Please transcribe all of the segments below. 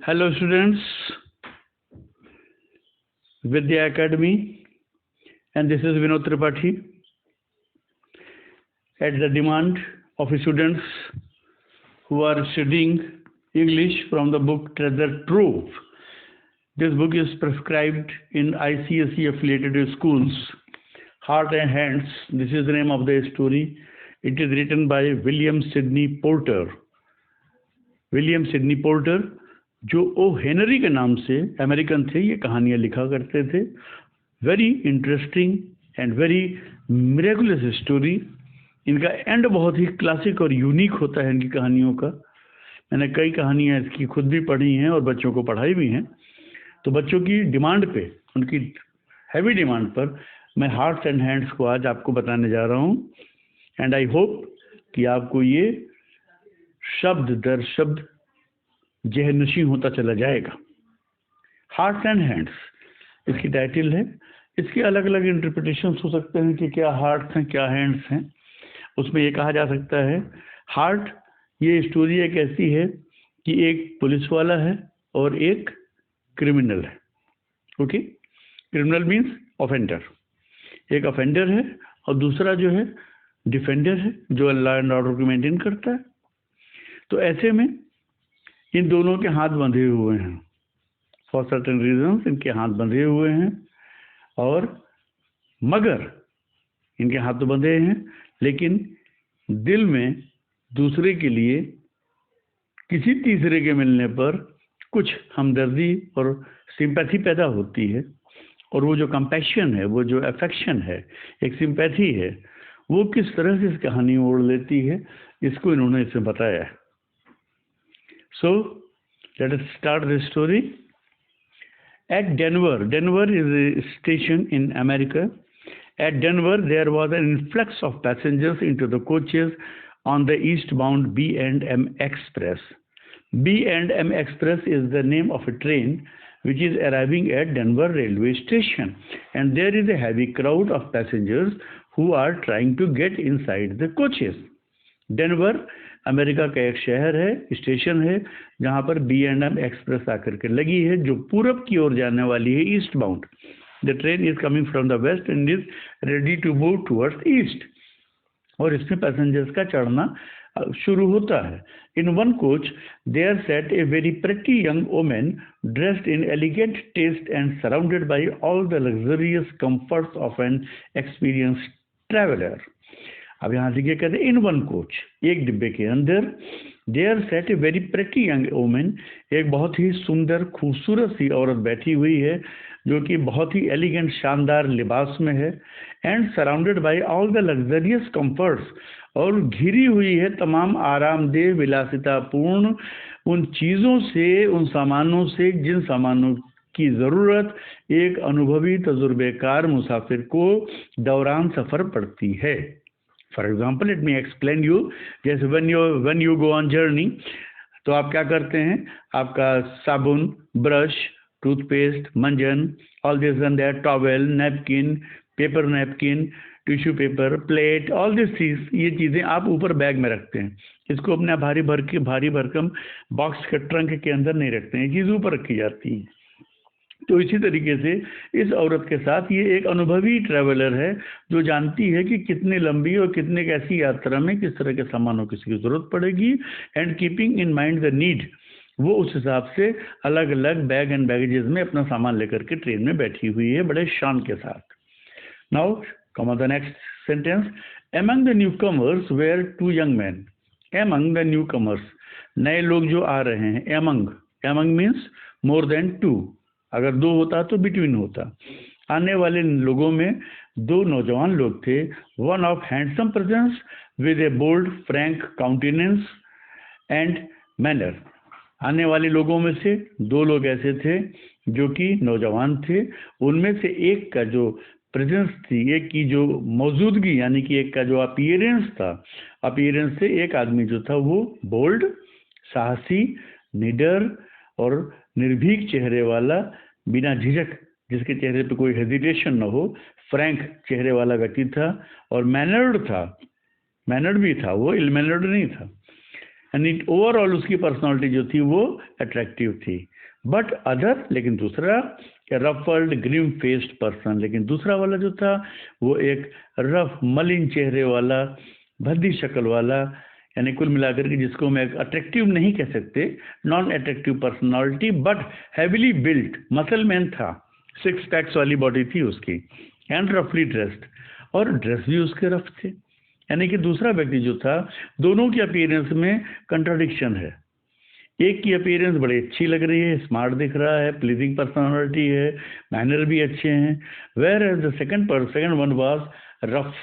Hello students, Vidya Academy, and this is Vinod Tripathi. At the demand of students who are studying English from the book Treasure Trove. This book is prescribed in ICSE affiliated schools. Heart and Hands, this is the name of the story. It is written by William Sidney Porter. William Sydney porter जो O Henry के नाम से American थे, ये कहानियाँ लिखा करते थे. Very interesting and very miraculous story. इनका एंड बहुत ही क्लासिक और यूनिक होता है इनकी कहानियों का. मैंने कई कहानियाँ इसकी खुद भी पढ़ी हैं और बच्चों को पढ़ाई भी हैं. तो बच्चों की डिमांड पे, उनकी हैवी डिमांड पर मैं हार्ट्स एंड हैंड्स को आज आपको बताने जा रहा हूँ. एंड आई होप कि आपको ये शब्द दर शब्द जहनशी होता चला जाएगा. हार्ट्स एंड हैंड्स इसकी टाइटल है. इसके अलग अलग इंटरप्रिटेशंस हो सकते हैं कि क्या हार्ट्स हैं, क्या हैंड्स हैं. उसमें ये कहा जा सकता है, हार्ट, ये स्टोरी एक ऐसी है कि एक पुलिस वाला है और एक क्रिमिनल है. Okay, criminal means offender. एक ऑफेंडर है और दूसरा जो है डिफेंडर है, जो लॉ एंड ऑर्डर को मेंटेन करता है. तो ऐसे में इन दोनों के हाथ बंधे हुए हैं. फॉर सर्टेन रीजंस इनके हाथ बंधे हुए हैं. और मगर इनके हाथ तो बंधे हैं, लेकिन दिल में दूसरे के लिए किसी तीसरे के मिलने पर कुछ हमदर्दी और सिंपैथी पैदा होती है. और वो जो कंपैशन है, वो जो अफेक्शन है, एक सिंपैथी है, वो किस तरह से इस कहानी ओढ़ लेती है, इसको इन्होंने इसमें बताया है. So, let us start the story. At Denver is a station in America. At Denver, there was an influx of passengers into the coaches on the eastbound B&M Express. B&M Express is the name of a train which is arriving at Denver railway station. And there is a heavy crowd of passengers who are trying to get inside the coaches. Denver America का एक शहर है, station है, जहाँ पर B&M express आकर के लगी है, जो पूरब की ओर जाने वाली है, east bound. The train is coming from the west and is ready to move towards east. और इसमें पैसेंजर्स का चढ़ना शुरू होता है. In one coach there sat a very pretty young woman dressed in elegant taste and surrounded by all the luxurious comforts of an experienced traveller. अब यहाँ देखिए, कहते हैं इन वन कोच, एक डिब्बे के अंदर, there sat a very pretty young woman, एक बहुत ही सुंदर खूबसूरत सी औरत बैठी हुई है, जो कि बहुत ही एलिगेंट शानदार लिबास में है. And surrounded by all the luxurious comforts, और घिरी हुई है तमाम आरामदेह विलासितापूर्ण उन चीज़ों से, उन सामानों से, जिन सामानों की ज़रूरत एक अनुभवी तजुर्बेकार मुसाफिर को दौरान सफ़र पड़ती है. For example, let me explain you. जैसे when you go on journey, तो आप क्या करते हैं, आपका साबुन, ब्रश, टूथपेस्ट, मंजन, all this and that, towel, napkin, paper napkin, tissue paper, plate, all this चीज, ये चीज़ें आप ऊपर बैग में रखते हैं. इसको अपना भारी भरकम बॉक्स के ट्रंक के अंदर नहीं रखते हैं, ये चीज़ ऊपर रखी जाती है. तो इसी तरीके से इस औरत के साथ ये एक अनुभवी ट्रैवलर है, जो जानती है कि कितनी लंबी और कितने कैसी यात्रा में किस तरह के सामानों की ज़रूरत पड़ेगी. And keeping in mind the need, वो उस हिसाब से अलग अलग बैग एंड बैगेजेस में अपना सामान लेकर के ट्रेन में बैठी हुई है, बड़े शान के साथ. Now come on the next sentence. Among the newcomers were two young man. Among the newcomers, नए लोग जो आ रहे हैं. Among means more than two. अगर दो होता तो बिटवीन होता. आने वाले लोगों में दो नौजवान लोग थे. One of handsome presence with a bold frank countenance and manner. आने वाले लोगों में से दो लोग ऐसे थे जो कि नौजवान थे. उनमें से एक का जो प्रेजेंस थी, एक की जो मौजूदगी, यानी कि एक का जो अपीयरेंस था, अपीयरेंस से एक आदमी जो था वो बोल्ड, साहसी, निडर और निर्भीक चेहरे वाला, बिना झिझक, जिसके चेहरे पे कोई हेजिटेशन न हो, फ्रैंक चेहरे वाला व्यक्ति था. और मैनर्ड था, मैनर्ड भी था, वो इल मैनर्ड नहीं था. यानी ओवरऑल उसकी पर्सनालिटी जो थी वो अट्रैक्टिव थी। बट अदर, लेकिन दूसरा, रफल्ड ग्रीम फेस्ड पर्सन, लेकिन दूसरा वाला जो था वो एक रफ मलिन चेहरे वाला, भद्दी शक्ल वाला, यानी कुल मिलाकर के जिसको मैं अट्रैक्टिव नहीं कह सकते, non attractive personality, but heavily built, muscle man था, 6 पैक्स वाली बॉडी थी उसकी, एंड रफली ड्रेस्ड, और ड्रेस भी उसके रफ थे। यानी कि दूसरा व्यक्ति जो था, दोनों की अपीयरेंस में कंट्राडिक्शन है। एक की अपीयरेंस बड़ी अच्छी लग रही है, स्मार्ट दिख रहा है, प्लीजिंग पर्सनालिटी है, मैनर भी अच्छे हैं, whereas the second one was rough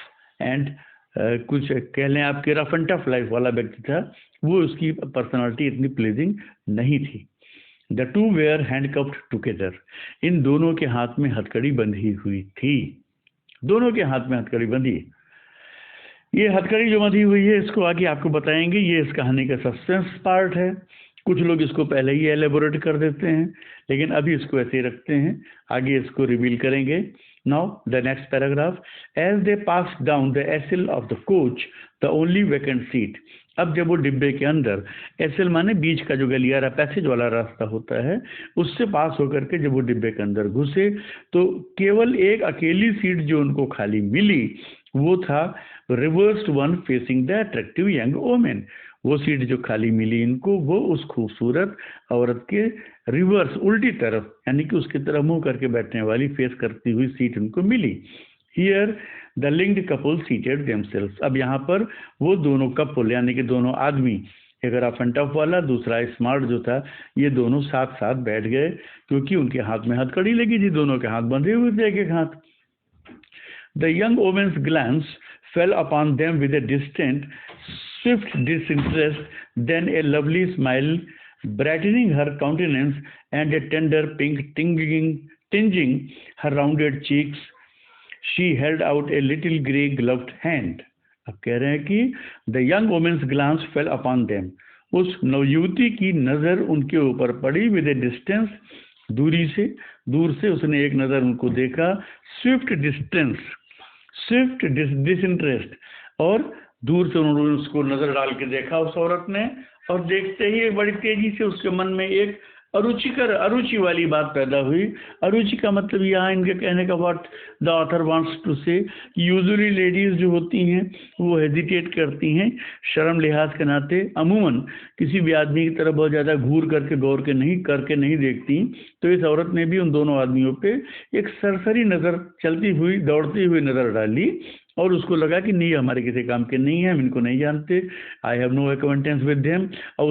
and कुछ कह लें आपके रफ एंड टफ लाइफ वाला व्यक्ति था, वो उसकी पर्सनालिटी इतनी प्लीजिंग नहीं थी। The two were handcuffed together, इन दोनों के हाथ में हथकड़ी बंधी हुई थी, दोनों के हाथ में हथकड़ी बंधी। ये हथकड़ी जो बंधी हुई है इसको आगे आपको बताएंगे, ये इस कहानी का सस्पेंस पार्ट है। कुछ लोग इसको पहले ही एलेबोरेट कर देते हैं, लेकिन अभी इसको ऐसे ही रखते हैं, आगे इसको रिवील करेंगे। Now the next paragraph, as they pass down the aisle of the coach the only vacant seat. अब जब वो डिब्बे के अंदर, एसएल माने बीच का जो गलियारा पैसेज वाला रास्ता होता है, उससे पास होकर के जब वो डिब्बे के अंदर घुसे तो केवल एक अकेली सीट जो उनको खाली मिली वो था reversed one facing the attractive young women. वो सीट जो खाली मिली इनको, वो उस खूबसूरत औरत के रिवर्स, उल्टी तरफ, यानी कि उसकी तरफ मुंह करके बैठने वाली, फेस करती हुई सीट उनको मिली। Here the linked couple seated themselves. अब यहाँ पर वो दोनों कपल, यानी कि दोनों आदमी, एक रफ एंड टफ वाला, दूसरा स्मार्ट जो था, ये दोनों साथ साथ बैठ गए, क्योंकि उनके हाथ में हथकड़ी लगी थी, दोनों के हाथ बंधे हुए थे, एक एक हाथ। The young women's glance fell upon them with a distant, swift disinterest, then a lovely smile brightening her countenance and a tender pink tinging her rounded cheeks. She held out a little grey gloved hand. अब कह रहे हैं कि the young woman's glance fell upon them. उस नवयुवती की नजर उनके ऊपर पड़ी, with a distance, दूर से उसने एक नजर उनको देखा, swift distance, स्विफ्ट डिसइंटरेस्ट, और दूर से उन्होंने उसको नजर डाल के देखा उस औरत ने, और देखते ही बड़ी तेजी से उसके मन में एक अरुचि वाली बात पैदा हुई। अरुचि का मतलब यहाँ इनके कहने का what the author wants to say, usually ladies जो होती हैं वो हेजिटेट करती हैं शर्म लिहाज के नाते, अमूमन किसी भी आदमी की तरफ बहुत ज़्यादा घूर करके गौर के नहीं देखती। तो इस औरत ने भी उन दोनों आदमियों पे एक सरसरी नज़र, चलती हुई दौड़ती हुई नज़र डाली, और उसको लगा कि नहीं, हमारे किसी काम के नहीं है, हम इनको नहीं जानते, I have no acquaintance with them. और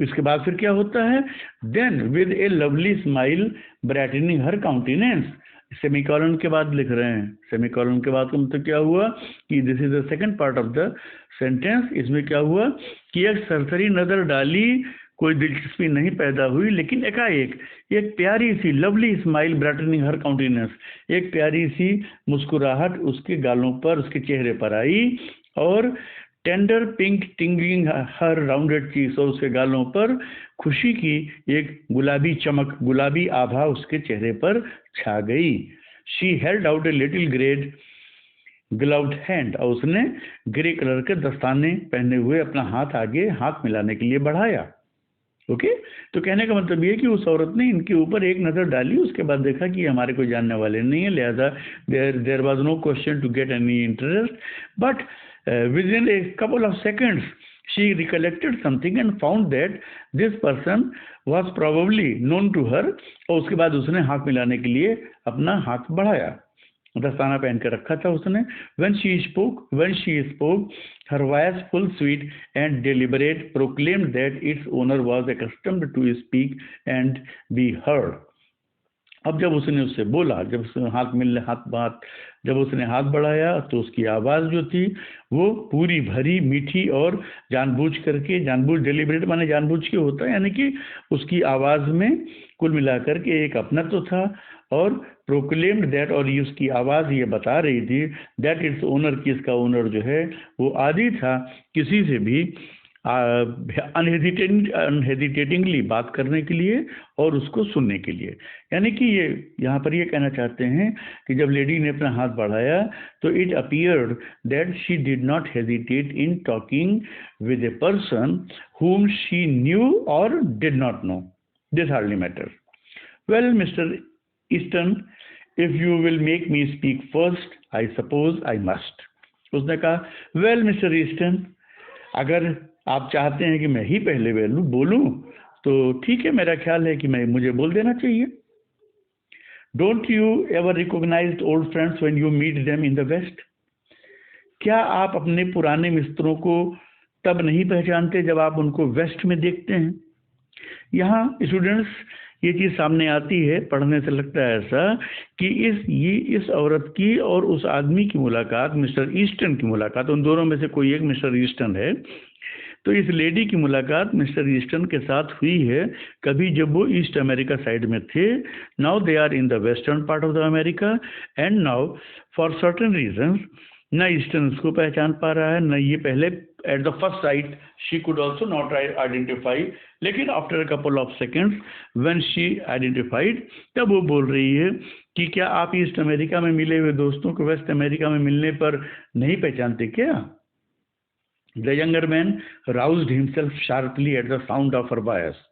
इसके बाद फिर क्या होता है, then with a lovely smile brightening her countenance, semicolon के बाद लिख रहे हैं, सेमीकॉलन के बाद का मतलब क्या हुआ कि this is the second part of the sentence. इसमें क्या हुआ कि एक सरसरी नजर डाली, कोई दिलचस्पी नहीं पैदा हुई, लेकिन एकाएक एक प्यारी सी लवली स्माइल ब्राइटनिंग हर काउंटिनेंस, एक प्यारी सी मुस्कुराहट उसके गालों पर, उसके चेहरे पर आई, और टेंडर पिंक टिंगलिंग हर राउंडेड चीज, और उसके गालों पर खुशी की एक गुलाबी चमक, गुलाबी आभा उसके चेहरे पर छा गई। She held out a little grey gloved hand, और उसने ग्रे कलर के दस्ताने पहने हुए अपना हाथ आगे हाथ मिलाने के लिए बढ़ाया। ओके, तो कहने का मतलब ये कि उस औरत ने इनके ऊपर एक नज़र डाली, उसके बाद देखा कि हमारे कोई जानने वाले नहीं है, लिहाजा there was no question to get any interest, but within a couple of seconds she recollected something and found that this person was probably known to her, और उसके बाद उसने हाथ मिलाने के लिए अपना हाथ बढ़ाया, दस्ताना पहन कर रखा था उसने। when she spoke her voice full sweet and deliberate proclaimed that its owner was accustomed to speak and be heard. अब जब उसने उससे बोला, जब उसने जब उसने हाथ बढ़ाया तो उसकी आवाज़ जो थी वो पूरी भरी मीठी और जानबूझ डेलिब्रेट माने जानबूझ के होता है, यानी कि उसकी आवाज़ में कुल मिलाकर के एक अपनत्व था, और प्रोक्लेम्ड दैट, और ये उसकी आवाज़ ये बता रही थी दैट इट्स ओनर, की इसका ओनर जो है वो आदि था किसी से भी अनहेजिटेटिंगली बात करने के लिए और उसको सुनने के लिए। यानी कि ये यहाँ पर ये कहना चाहते हैं कि जब लेडी ने अपना हाथ बढ़ाया तो it appeared that she did not hesitate in talking with a person whom she knew or did not know. This hardly matters. Well, Mr. Easton, if you will make me speak first, I suppose I must. उसने कहा, well, Mr. Easton, अगर आप चाहते हैं कि मैं ही पहले बोलूं तो ठीक है, मेरा ख्याल है कि मुझे बोल देना चाहिए। Don't you ever recognize old friends when you meet them in the West? क्या आप अपने पुराने मित्रों को तब नहीं पहचानते जब आप उनको वेस्ट में देखते हैं? यहाँ स्टूडेंट्स ये चीज़ सामने आती है, पढ़ने से लगता है ऐसा कि इस औरत की और उस आदमी की मुलाकात, मिस्टर ईस्टन की मुलाकात, उन दोनों में से कोई एक मिस्टर ईस्टन है, तो इस लेडी की मुलाकात मिस्टर ईस्टन के साथ हुई है कभी जब वो ईस्ट अमेरिका साइड में थे। Now they are in the western part of the America and now for certain reasons न ईस्टन उसको पहचान पा रहा है, न ये पहले at the first sight she could also not identify, लेकिन after a couple of seconds when she identified तब वो बोल रही है कि क्या आप ईस्ट अमेरिका में मिले हुए दोस्तों को वेस्ट अमेरिका में मिलने पर नहीं पहचानते क्या? The younger man roused himself sharply at the sound of her voice.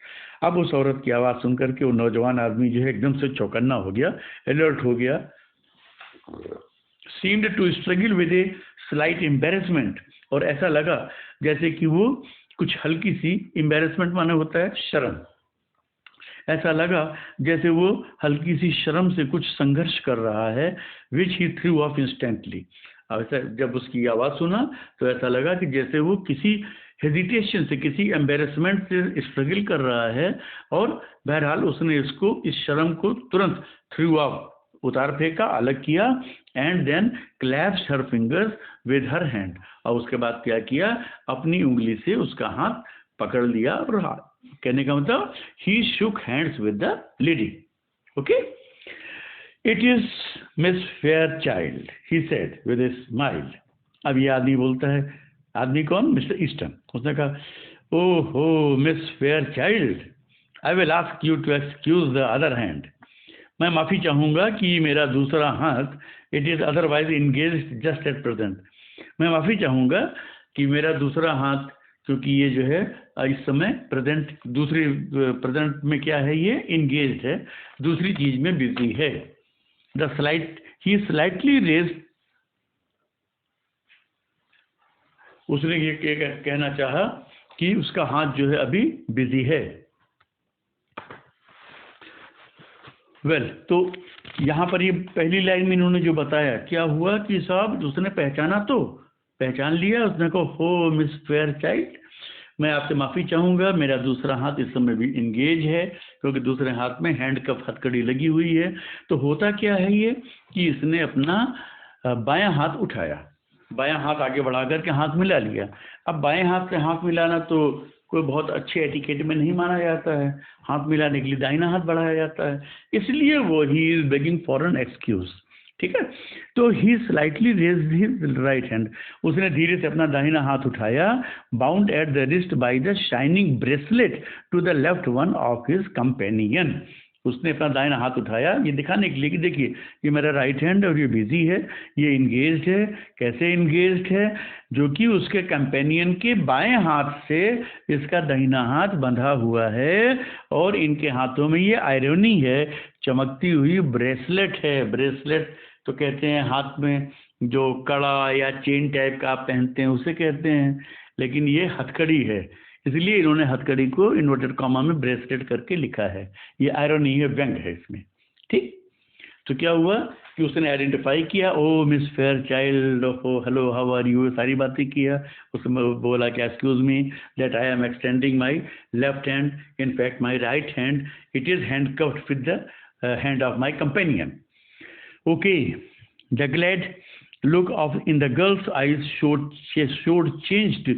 अब उस औरत की आवाज़ सुनकर के वो नौजवान आदमी जो है एकदम से चौकन्ना हो गया, अलर्ट हो गया। seemed to struggle with a slight embarrassment, और ऐसा लगा जैसे कि वो कुछ हल्की सी embarrassment माने होता है शर्म, ऐसा लगा जैसे वो हल्की सी शर्म से कुछ संघर्ष कर रहा है, which he threw off instantly। ऐसा जब उसकी आवाज़ सुना तो ऐसा लगा कि जैसे वो किसी हेजिटेशन से, किसी एम्बेरसमेंट से स्ट्रगल कर रहा है, और बहरहाल उसने इस शर्म को तुरंत थ्रू ऑफ, उतार फेंका, अलग किया, and then clasps her fingers with her hand, और उसके बाद क्या किया, अपनी उंगली से उसका हाथ पकड़ लिया, और कहने का मतलब he shook hands with the lady. Okay, it is Miss Fairchild he said with a smile. अब ये आदमी बोलता है, आदमी कौन? Mr Easton. उसने कहा, ओहो Miss Fairchild, I will ask you to excuse the other hand. मैं माफ़ी चाहूँगा कि मेरा दूसरा हाथ, it is otherwise engaged just at present, मैं माफ़ी चाहूँगा कि मेरा दूसरा हाथ, क्योंकि ये जो है इस समय प्रेजेंट में क्या है, ये इंगेज्ड है, दूसरी चीज़ में बिजी है। ही स्लाइटली रेज, उसने ये कहना चाहा कि उसका हाथ जो है अभी बिजी है। तो यहाँ पर ये पहली लाइन में इन्होंने जो बताया, क्या हुआ कि साहब उसने पहचान लिया, उसने कहा, हो मिस फेयरचाइल्ड, मैं आपसे माफ़ी चाहूँगा, मेरा दूसरा हाथ इस समय भी इंगेज है, क्योंकि दूसरे हाथ में हैंड कप हथकड़ी लगी हुई है। तो होता क्या है ये कि इसने अपना बायां हाथ उठाया, बायां हाथ आगे बढ़ा करके हाथ मिला लिया। अब बाएं हाथ से हाथ मिलाना तो कोई बहुत अच्छे एटिकेट में नहीं माना जाता है, हाथ मिलाने के लिए दाहिना हाथ बढ़ाया जाता है, इसलिए वो he is begging for an excuse. ठीक है, तो he slightly raised his right hand, उसने धीरे से अपना दाहिना हाथ उठाया, bound at the wrist by the shining bracelet to the left one of his companion. उसने अपना दाहिना हाथ उठाया ये दिखाने के लिए कि देखिए ये मेरा राइट हैंड और ये बिजी है, ये इंगेज्ड है। कैसे इंगेज्ड है? जो कि उसके कंपेनियन के बाएं हाथ से इसका दाहिना हाथ बंधा हुआ है, और इनके हाथों में ये आयरनी है, चमकती हुई ब्रेसलेट है। ब्रेसलेट तो कहते हैं हाथ में जो कड़ा या चेन टाइप का आप पहनते हैं उसे कहते हैं, लेकिन ये हथकड़ी है, इसलिए इन्होंने हथकड़ी को इन्वर्टेड कॉमा में ब्रेसलेट करके लिखा है। ये आयरनी है, व्यंग है इसमें। ठीक, तो क्या हुआ कि उसने आइडेंटिफाई किया, oh Miss fair child, oh hello how are you, सारी बातें किया। उसमें बोला कि excuse me that I am extending my left hand, in fact my right hand, it is handcuffed with the hand of my companion. Okay, the glad look of in the girl's eyes showed changed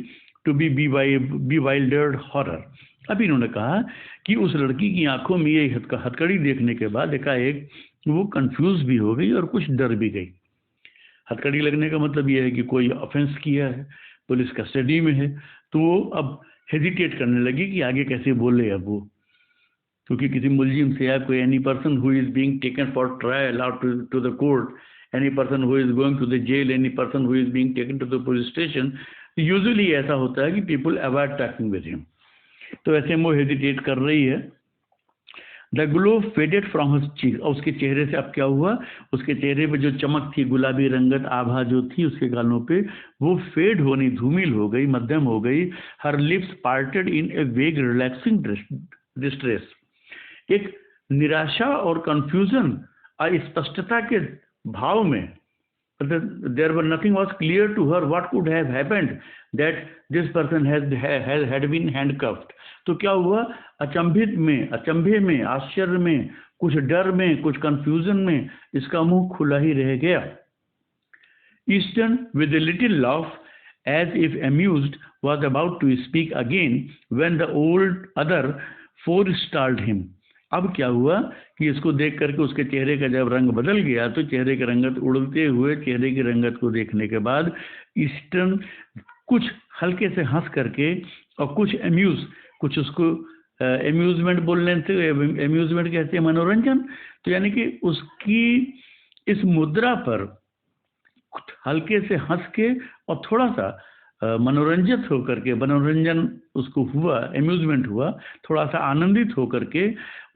to be bewildered horror। अब इन्होंने कहा कि उस लड़की की आंखों में ये हथकड़ी देखने के बाद एकाएक वो कंफ्यूज भी हो गई और कुछ डर भी गई। हथकड़ी लगने का मतलब ये है कि कोई ऑफेंस किया है, पुलिस कस्टडी में है, तो वो अब हेजिटेट करने लगी कि आगे कैसे बोले अब वो, क्योंकि किसी मुलजिम से या कोई any person who is being taken for trial और to the court, any person who is going to the jail, any person who is being taken to the police station, usually ऐसा होता है कि people avoid talking with him. तो ऐसे में वो hesitate कर रही है। The glow faded from his cheek, और उसके चेहरे से अब क्या हुआ, उसके चेहरे पे जो चमक थी, गुलाबी रंगत आभा जो थी उसके गालों पे, वो फेड होनी, धूमिल हो गई, मध्यम हो गई। हर लिप्स पार्टेड इन ए वेग रिलैक्सिंग डिस्ट्रेस, एक निराशा और कंफ्यूजन, अस्पष्टता के भाव में। There were nothing was clear to her what could have happened that this person had been handcuffed. तो क्या हुआ, अचंभे में, आश्चर्य में, कुछ डर में, कुछ कंफ्यूजन में इसका मुंह खुला ही रह गया। Easton with a little laugh as if amused was about to speak again when the old other forestalled him. अब क्या हुआ कि इसको देख करके उसके चेहरे का जब रंग बदल गया, तो चेहरे की रंगत, उड़ते हुए चेहरे की रंगत को देखने के बाद ईस्टर्न कुछ हल्के से हंस करके और कुछ उसको एम्यूजमेंट बोलने से, एम्यूजमेंट कहते हैं मनोरंजन, तो यानी कि उसकी इस मुद्रा पर हल्के से हंस के और थोड़ा सा मनोरंजित होकर के, मनोरंजन उसको हुआ, एम्यूजमेंट हुआ, थोड़ा सा आनंदित होकर के,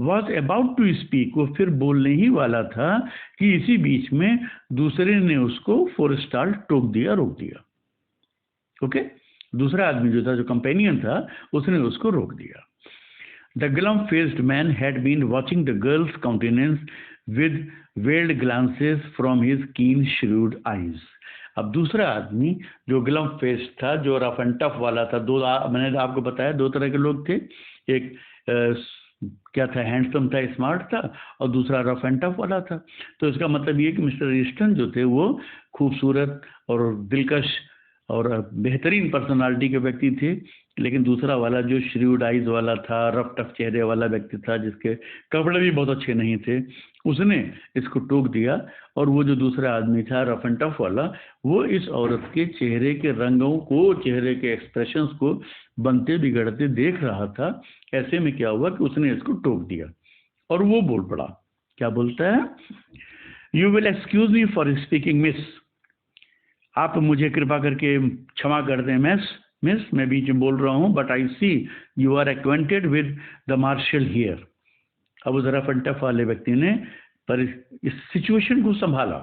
वॉज अबाउट टू स्पीक, वो फिर बोलने ही वाला था कि इसी बीच में दूसरे ने उसको फोरस्टाल टोक दिया, रोक दिया। ओके, दूसरा आदमी जो था, जो कंपेनियन था, उसने उसको रोक दिया। The glum faced man had been watching the girl's countenance with veiled glances from his keen shrewd eyes. अब दूसरा आदमी जो ग्लम फेस था, जो रफ एंड टफ वाला था, मैंने आपको बताया दो तरह के लोग थे, एक क्या था, हैंडसम था, स्मार्ट था, और दूसरा रफ एंड टफ वाला था। तो इसका मतलब ये कि मिस्टर ईस्टन जो थे वो खूबसूरत और दिलकश और बेहतरीन पर्सनालिटी के व्यक्ति थे, लेकिन दूसरा वाला जो श्रूड आइज वाला था, रफ टफ चेहरे वाला व्यक्ति था, जिसके कपड़े भी बहुत अच्छे नहीं थे, उसने इसको टोक दिया। और वो जो दूसरा आदमी था रफ एंड टफ वाला, वो इस औरत के चेहरे के रंगों को, चेहरे के एक्सप्रेशंस को बनते बिगड़ते देख रहा था। ऐसे में क्या हुआ कि उसने इसको टोक दिया और वो बोल पड़ा। क्या बोलता है, you will excuse me for speaking miss, आप मुझे कृपा करके क्षमा कर दें मिस, मैं बीच में बोल रहा हूँ, but I see you are acquainted with the marshal here. अब उस रफ एंड टफ वाले व्यक्ति ने पर इस सिचुएशन को संभाला।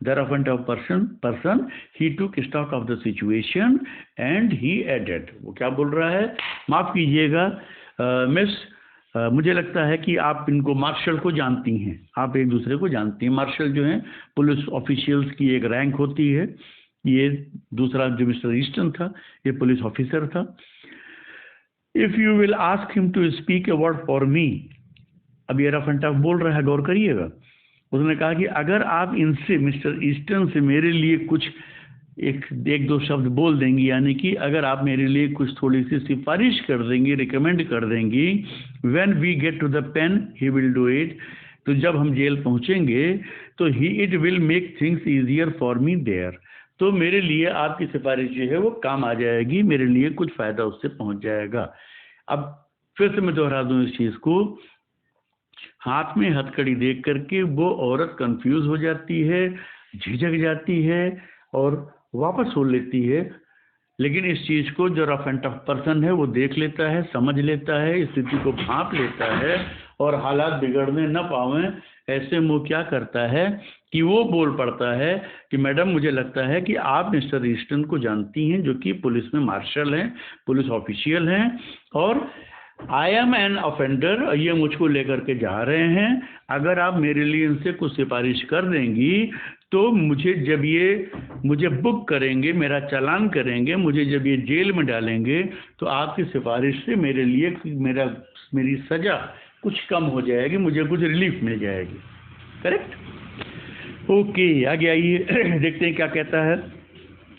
The rough and tough person he took stock of the situation and he added, वो क्या बोल रहा है, माफ कीजिएगा मिस, मुझे लगता है कि आप इनको मार्शल को जानती हैं, आप एक दूसरे को जानती हैं। मार्शल जो है पुलिस ऑफिशियल्स की एक रैंक होती है। ये दूसरा जो मिस्टर ईस्टन था, ये पुलिस ऑफिसर था। If you will ask him to speak a word for me, अब ये रफ एंड टफ बोल रहा है, गौर करिएगा। उसने कहा कि अगर आप इनसे, मिस्टर ईस्टन से मेरे लिए कुछ एक दो शब्द बोल देंगी, यानी कि अगर आप मेरे लिए कुछ थोड़ी सी सिफारिश कर देंगी, रिकमेंड कर देंगी, when we get to the pen he will do it, तो जब हम जेल पहुंचेंगे तो it will make things easier for me there, तो मेरे लिए आपकी सिफारिश जो है वो काम आ जाएगी, मेरे लिए कुछ फ़ायदा उससे पहुंच जाएगा। अब फिर से मैं दोहरा दूं इस चीज़ को, हाथ में हथकड़ी देख करके वो औरत कंफ्यूज हो जाती है, झिझक जाती है और वापस हो लेती है। लेकिन इस चीज़ को जो रफ एंड टफ पर्सन है वो देख लेता है, समझ लेता है, स्थिति को भांप लेता है और हालात बिगड़ने न पावें, ऐसे में वो क्या करता है कि वो बोल पड़ता है कि मैडम, मुझे लगता है कि आप मिस्टर ईस्टन को जानती हैं, जो कि पुलिस में मार्शल हैं, पुलिस ऑफिशियल हैं, और आई एम एन ऑफेंडर, ये मुझको लेकर के जा रहे हैं। अगर आप मेरे लिए इनसे कुछ सिफारिश कर देंगी तो मुझे बुक करेंगे, मेरा चालान करेंगे, मुझे जब ये जेल में डालेंगे तो आपकी सिफारिश से मेरे लिए मेरी सज़ा कुछ कम हो जाएगी, मुझे कुछ रिलीफ मिल जाएगी। करेक्ट? ओके, आगे आइए देखते हैं क्या कहता है।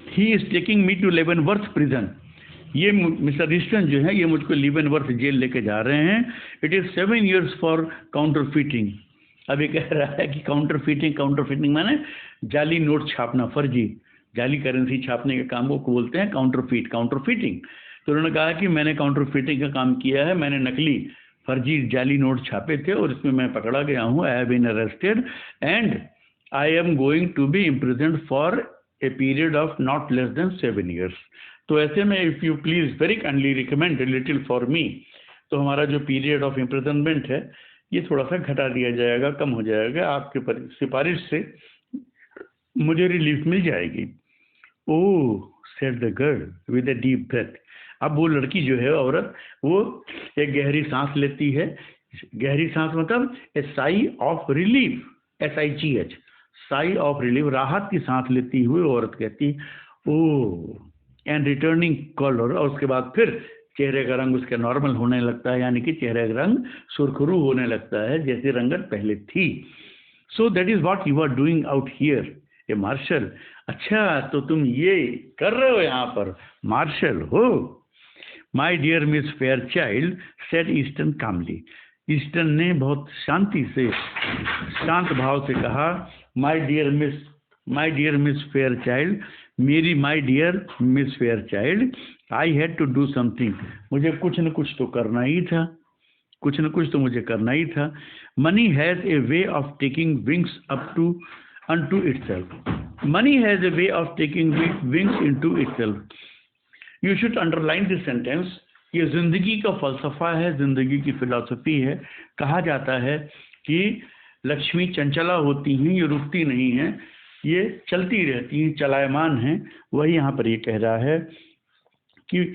He is taking me to Leavenworth prison, ये मिस्टर ईस्टन जो है ये मुझको लेवनवर्थ जेल लेके जा रहे हैं। It is 7 years for counterfeiting. अभी कह रहा है कि काउंटरफीटिंग माने जाली नोट छापना, फर्जी, जाली करेंसी छापने के काम को बोलते हैं काउंटरफीटिंग। तो उन्होंने कहा कि मैंने काउंटरफीटिंग का काम किया है, मैंने नकली फर्जी जाली नोट छापे थे और इसमें मैं पकड़ा गया हूँ। I have been arrested and I am going to be imprisoned for a period of not less than 7 years। तो ऐसे में if you please very kindly recommend little for me, तो हमारा जो पीरियड ऑफ इम्प्रिजनमेंट है ये थोड़ा सा घटा दिया जाएगा, कम हो जाएगा, आपके सिफारिश से मुझे रिलीफ मिल जाएगी। Oh said the girl with a deep breath. अब वो लड़की जो है, औरत, वो एक गहरी सांस लेती है। गहरी सांस मतलब a sigh of relief, SIGH, sigh of relief, राहत की सांस लेती हुई औरत कहती ओह एंड रिटर्निंग कलर, और उसके बाद फिर चेहरे का रंग उसके नॉर्मल होने लगता है, यानी कि चेहरे का रंग सुरखरू होने लगता है जैसे रंगत पहले थी। So that is what you are doing out here a marshal. अच्छा, तो तुम ये कर रहे हो यहाँ पर, मार्शल हो। My dear miss fair child said Easton calmly. Easton ने बहुत शांति से, शांत भाव से कहा, my dear miss fair child, मेरी my dear miss fair child, I had to do something. मुझे कुछ न कुछ तो करना ही था, कुछ न कुछ तो मुझे करना ही था। Money has a way of taking wings up to unto itself. Money has a way of taking wings into itself. You should underline this sentence. ये जिंदगी का फलसफा है, जिंदगी की फिलॉसफी है। कहा जाता है कि लक्ष्मी चंचला होती हैं, ये रुकती नहीं है, ये चलती रहती हैं, चलायमान हैं। वही यहाँ पर ये कह रहा है कि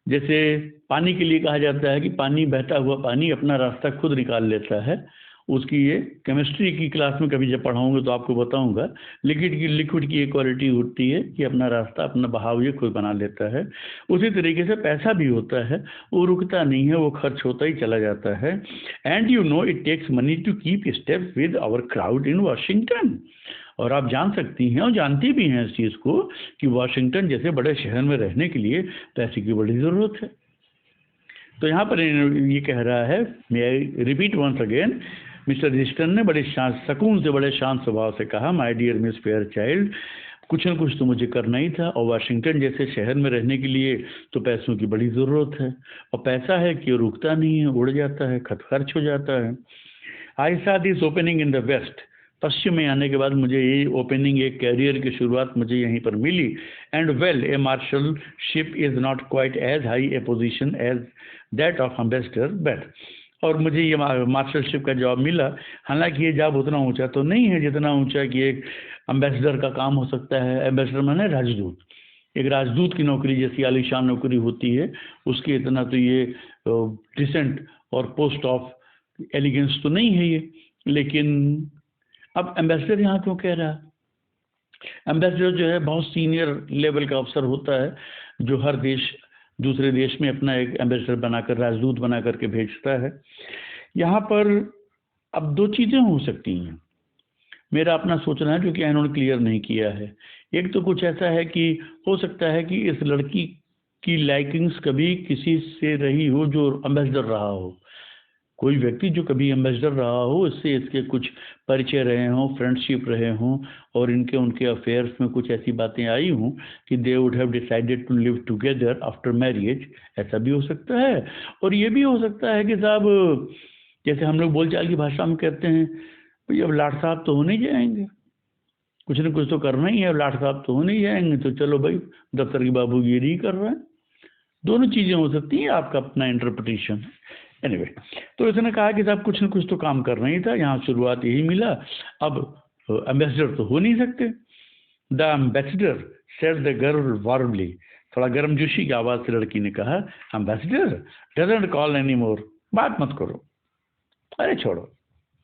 जैसे पानी के लिए कहा जाता है कि पानी, बहता हुआ पानी अपना रास्ता खुद निकाल लेता है। उसकी ये केमिस्ट्री की क्लास में कभी जब पढ़ाऊंगा तो आपको बताऊंगा। लिक्विड की एक क्वालिटी होती है कि अपना रास्ता, अपना बहाव ये खुद बना लेता है। उसी तरीके से पैसा भी होता है, वो रुकता नहीं है, वो खर्च होता ही चला जाता है। And you know it takes money to keep step with our crowd in Washington. और आप जान सकती हैं और जानती भी हैं इस चीज़ को कि वाशिंगटन जैसे बड़े शहर में रहने के लिए पैसे की बड़ी ज़रूरत है। तो यहाँ पर ये कह रहा है, मैं repeat once again, mister Eastern ने बड़े सुकून से, बड़े शांत स्वभाव से कहा, my dear miss fair child, कुछ न कुछ तो मुझे करना ही था, और वाशिंगटन जैसे शहर में रहने के लिए तो पैसों की बड़ी ज़रूरत है। और पैसा है कि रुकता नहीं है, उड़ जाता है, खर्च हो जाता है। I saw this opening in the west. पश्चिम में आने के बाद मुझे ये ओपनिंग, एक कैरियर की शुरुआत मुझे यहीं पर मिली। And well, a marshalship is not quite as high a position as that of ambassador but. और मुझे ये मार्शलशिप का जॉब मिला, हालांकि ये जॉब उतना ऊंचा तो नहीं है जितना ऊंचा कि एक एम्बेसडर का काम हो सकता है। एम्बेसडर माने राजदूत, एक राजदूत की नौकरी जैसी आलीशान नौकरी होती है, उसके इतना तो ये डिसेंट और पोस्ट ऑफ एलिगेंस तो नहीं है ये। लेकिन अब एम्बेसडर यहाँ क्यों कह रहा है? एम्बेसडर जो है बहुत सीनियर लेवल का अफसर होता है, जो हर देश, दूसरे देश में अपना एक एम्बेसडर बनाकर, राजदूत बना करके भेजता है। यहाँ पर अब दो चीज़ें हो सकती हैं, मेरा अपना सोचना है, क्योंकि इन्होंने क्लियर नहीं किया है। एक तो कुछ ऐसा है कि हो सकता है कि इस लड़की की लाइकिंग्स कभी किसी से रही हो जो एम्बेसडर रहा हो, कोई व्यक्ति जो कभी एम्बेसडर रहा हो, इससे इसके कुछ परिचय रहे हों, फ्रेंडशिप रहे हों, और इनके उनके अफेयर्स में कुछ ऐसी बातें आई हों कि they would have decided to live together after marriage. ऐसा भी हो सकता है। और ये भी हो सकता है कि साहब, जैसे हम लोग बोलचाल की भाषा में कहते हैं, भाई अब लाट साहब तो हो नहीं जाएंगे, कुछ न कुछ तो करना ही है, अब लाट साहब तो हो नहीं जाएंगे, तो चलो भाई दफ्तर की बाबूगिरी कर रहे हैं। दोनों चीज़ें हो सकती हैं, आपका अपना इंटरप्रिटेशन है। एनीवे, तो इसने कहा कि साहब कुछ न कुछ तो काम करना ही था, यहाँ शुरुआत यही मिला, अब एम्बेसडर तो हो नहीं सकते। The ambassador said the girl warmly, थोड़ा गर्मजोशी की आवाज़ से लड़की ने कहा, ambassador doesn't call any more, बात मत करो, अरे छोड़ो।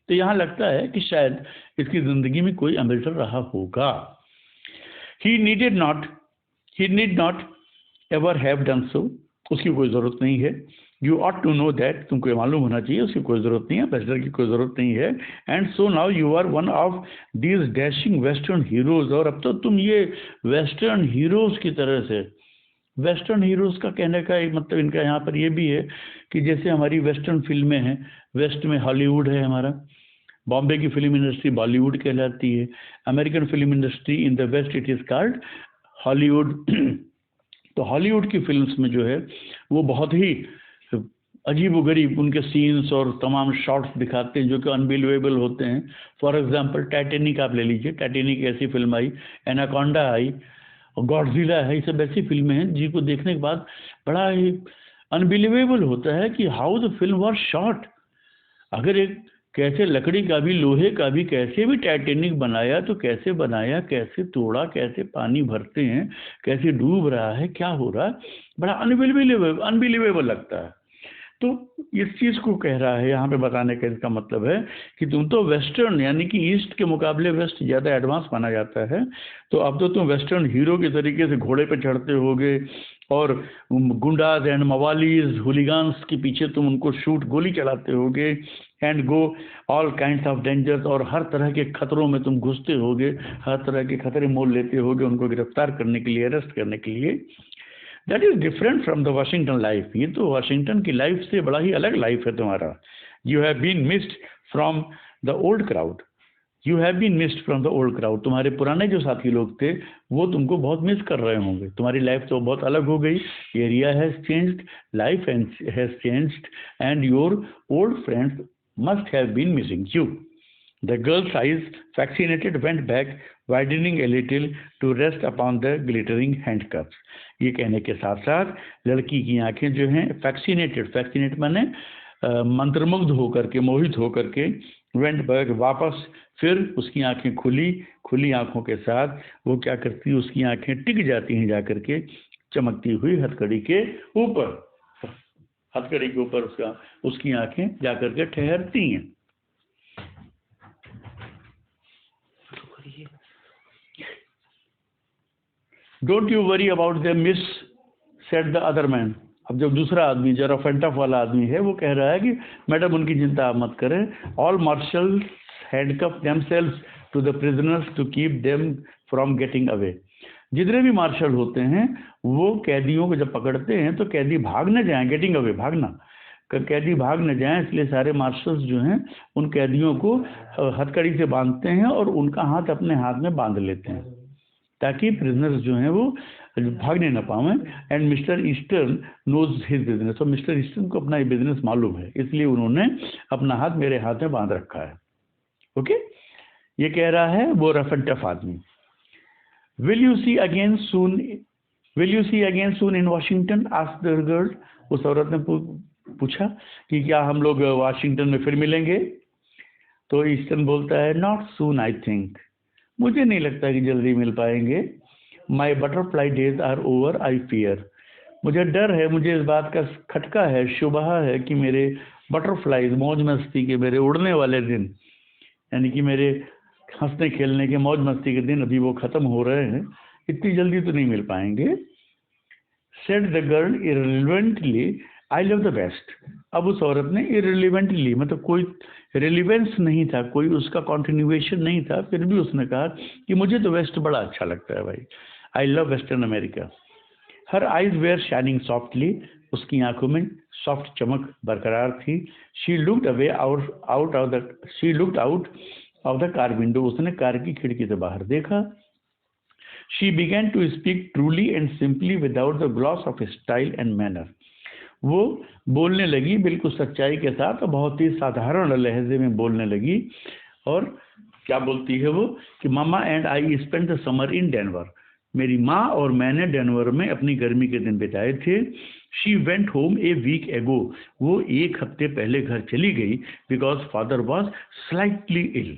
तो यहाँ लगता है कि शायद इसकी ज़िंदगी में कोई एम्बेसडर रहा होगा। He need not ever have done so, उसकी कोई ज़रूरत नहीं है। You ought to know that, तुमको ये मालूम होना चाहिए, उसकी कोई ज़रूरत नहीं है, एम्बेसडर की कोई ज़रूरत नहीं है। And so now you are one of these dashing western heroes, और अब तो तुम ये वेस्टर्न हीरोज़ की तरह से, वेस्टर्न हीरोज़ का कहने का एक मतलब इनका यहाँ पर ये भी है कि जैसे हमारी वेस्टर्न फिल्में हैं, वेस्ट में हॉलीवुड है हमारा, बॉम्बे की फिल्म इंडस्ट्री बॉलीवुड कहलाती है, American film industry in the west it is called Hollywood. तो हॉलीवुड की फिल्म्स में जो है वो बहुत ही अजीबोगरीब उनके सीन्स और तमाम शॉट्स दिखाते हैं जो कि अनबिलीवेबल होते हैं। फॉर एग्जांपल टाइटैनिक आप ले लीजिए, टाइटैनिक ऐसी फिल्म आई, एनाकोंडा आई, और गॉडजिला है, ये सब ऐसी फिल्में हैं जिनको देखने के बाद बड़ा ही अनबिलीवेबल होता है कि how the film was shot. अगर एक कैसे लकड़ी का भी, लोहे का भी, कैसे भी टाइटैनिक बनाया तो कैसे बनाया, कैसे तोड़ा, कैसे पानी भरते हैं, कैसे डूब रहा है, क्या हो रहा है, बड़ा अनबिलीवेबल लगता है। तो इस चीज़ को कह रहा है यहाँ पे बताने का इसका मतलब है कि तुम तो वेस्टर्न यानी कि ईस्ट के मुकाबले वेस्ट ज़्यादा एडवांस माना जाता है, तो अब तो तुम वेस्टर्न हीरो के तरीके से घोड़े पे चढ़ते होगे और गुंडाज एंड मवालीज हुलिगान्स के पीछे तुम उनको शूट गोली चलाते होगे and go all kinds of dangers, और हर तरह के खतरों में तुम घुसते होगे, हर तरह के खतरे मोल लेते होगे उनको गिरफ्तार करने के लिए, अरेस्ट करने के लिए। That is different from the Washington life. ये तो वाशिंगटन की लाइफ से बड़ा ही अलग लाइफ है तुम्हारा। You have been missed from the old crowd, you have been missed from the old crowd. तुम्हारे पुराने जो साथी लोग थे वो तुमको बहुत मिस कर रहे होंगे, तुम्हारी लाइफ तो बहुत अलग हो गई। Area has changed, life has changed and your old friends must have been missing you. The girl's eyes, fascinated, went back, widening a little to rest upon the glittering handcuffs. ये कहने के साथ साथ लड़की की आंखें जो हैं फैक्सीनेट माने मंत्रमुग्ध होकर के, मोहित होकर के, वेंट बैक, वापस, फिर उसकी आंखें खुली आंखों के साथ वो क्या करती है, उसकी आंखें टिक जाती हैं जाकर के चमकती हुई हथकड़ी के ऊपर, हथकड़ी के ऊपर उसकी आंखें जाकर के ठहरती हैं। Don't you worry about the miss, said the other man. अब जब दूसरा आदमी जरा फेंटफ वाला आदमी है वो कह रहा है कि मैडम उनकी चिंता आप मत करें। All marshals handcuff themselves to the prisoners to keep them from getting away. जितने भी मार्शल होते हैं वो कैदियों को जब पकड़ते हैं तो कैदी भाग न जाएं, गेटिंग अवे भागना, कैदी भाग न जाएं, इसलिए सारे मार्शल्स जो हैं उन कैदियों को हथकड़ी से बांधते हैं और उनका हाथ अपने हाथ में बांध लेते हैं ताकि प्रिजनर्स जो हैं वो भागने ना पाएं। And mister Eastern knows his business, और मिस्टर ईस्टर्न को अपना ये बिजनेस मालूम है, इसलिए उन्होंने अपना हाथ मेरे हाथ में बांध रखा है। ओके, ये कह रहा है वो रफ एंड टफ आदमी। Will you see again soon in Washington, asked the girl. उस औरत ने पूछा कि क्या हम लोग वाशिंगटन में फिर मिलेंगे? तो ईस्टर्न बोलता है नॉट सून आई थिंक, मुझे नहीं लगता कि जल्दी मिल पाएंगे। My butterfly days are over I fear, मुझे डर है, मुझे इस बात का खटका है, शुबहा है कि मेरे बटरफ्लाईज, मौज मस्ती के, मेरे उड़ने वाले दिन, यानी कि मेरे हंसने खेलने के, मौज मस्ती के दिन अभी वो ख़त्म हो रहे हैं, इतनी जल्दी तो नहीं मिल पाएंगे। Said the girl irrelevantly I love the west. अब उस औरत ने इररिलेवेंटली, मतलब कोई रिलीवेंस नहीं था, कोई उसका कॉन्टिन्यूएशन नहीं था, फिर भी उसने कहा कि मुझे तो वेस्ट बड़ा अच्छा लगता है भाई, I love western America. Her eyes were shining softly, उसकी आंखों में सॉफ्ट चमक बरकरार थी। She looked away out of the car window, उसने कार की खिड़की से बाहर देखा। She began to speak truly and simply without the gloss of style and manner, वो बोलने लगी बिल्कुल सच्चाई के साथ और बहुत ही साधारण लहजे में बोलने लगी। और क्या बोलती है वो कि mama and I spend the summer in Denver, मेरी माँ और मैंने डेनवर में अपनी गर्मी के दिन बिताए थे। She went home a week ago, वो एक हफ्ते पहले घर चली गई, because father was slightly ill,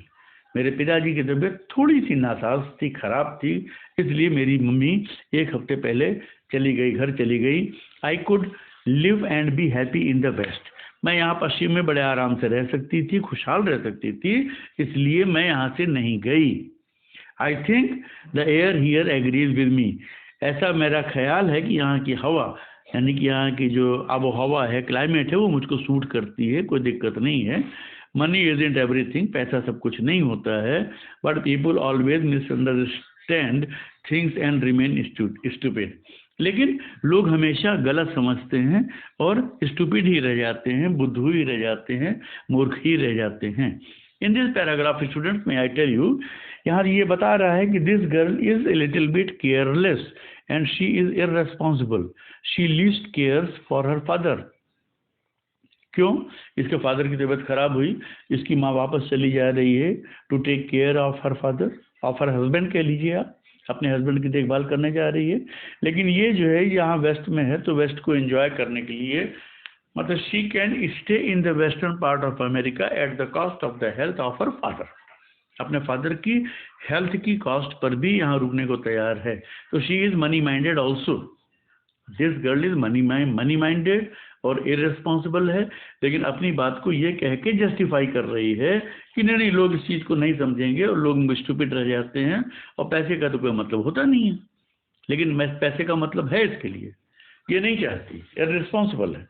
मेरे पिताजी की तबीयत थोड़ी सी नासाज थी, खराब थी, इसलिए मेरी मम्मी एक हफ्ते पहले चली गई, घर चली गई। I could live and be happy in the west, मैं यहाँ पश्चिम में बड़े आराम से रह सकती थी, खुशहाल रह सकती थी, इसलिए मैं यहाँ से नहीं गई। I think the air here agrees with me, ऐसा मेरा ख्याल है कि यहाँ की हवा, यानी कि यहाँ की जो आबो हवा है, क्लाइमेट है, वो मुझको सूट करती है, कोई दिक्कत नहीं है। मनी इजंट एवरीथिंग, पैसा सब कुछ नहीं होता है, but people always misunderstand things and remain stupid, लेकिन लोग हमेशा गलत समझते हैं और स्टूपिड ही रह जाते हैं, बुद्धू ही रह जाते हैं, मूर्ख ही रह जाते हैं। इन दिस पैराग्राफ स्टूडेंट में आई टेल यू, यहाँ ये बता रहा है कि this girl is a little bit careless and she is irresponsible, she least cares for her father. क्यों? इसके फादर की तबीयत खराब हुई, इसकी माँ वापस चली जा रही है to take care of her father, of her husband कह लीजिए आप, अपने हस्बैंड की देखभाल करने जा रही है। लेकिन ये जो है यहाँ वेस्ट में है, तो वेस्ट को एंजॉय करने के लिए मतलब she can stay in the western part of America at the cost of the health of her father, अपने फादर की हेल्थ की कॉस्ट पर भी यहाँ रुकने को तैयार है। तो she is money minded also, this girl is money minded और इररेस्पॉन्सिबल है, लेकिन अपनी बात को ये कह के जस्टिफाई कर रही है कि नहीं नहीं लोग इस चीज़ को नहीं समझेंगे और लोग स्टूपिड रह जाते हैं और पैसे का तो कोई मतलब होता नहीं है, लेकिन पैसे का मतलब है इसके लिए, ये नहीं चाहती, इररेस्पॉन्सिबल है।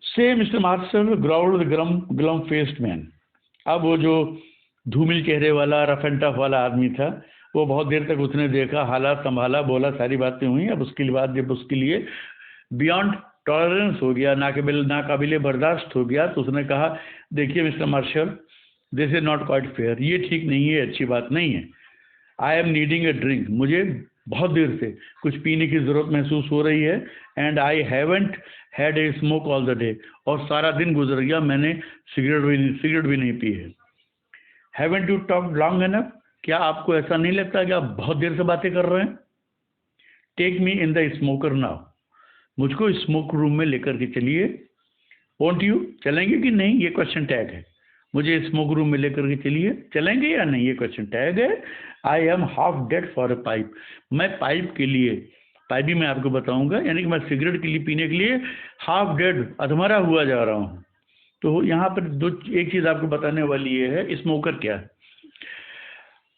Say Mr Marshal growled the glum faced man. अब वो जो धूमिल चेहरे वाला रफ एंड टफ वाला आदमी था, वो बहुत देर तक उसने देखा, हालात संभाला, बोला, सारी बातें हुई। अब उसके बाद जब उसके लिए बियॉन्ड टॉलरेंस हो गया, नाकाबिले बर्दाश्त हो गया, तो उसने कहा देखिए mister marshal, this is not quite fair, ये ठीक नहीं है, अच्छी बात नहीं है। I am needing a drink, मुझे बहुत देर से कुछ पीने की ज़रूरत महसूस हो रही है। And I haven't had a smoke all the day, और सारा दिन गुजर गया, मैंने सिगरेट भी नहीं पी है। Haven't you talk long enough, क्या आपको ऐसा नहीं लगता कि आप बहुत देर से बातें कर रहे हैं? Take me in the smoker now, मुझको स्मोक रूम में लेकर के चलिए। वॉन्ट यू, चलेंगे कि नहीं, ये क्वेश्चन टैग है। मुझे स्मोक रूम में लेकर के चलिए, चलेंगे या नहीं, ये क्वेश्चन टैग है। I M half dead for a pipe, मैं पाइप के लिए, पाइप भी मैं आपको बताऊंगा, यानी कि मैं सिगरेट के लिए पीने के लिए हाफ डेड, अधमरा हुआ जा रहा हूँ। तो यहाँ पर एक चीज़ आपको बताने वाली ये है, स्मोकर क्या है।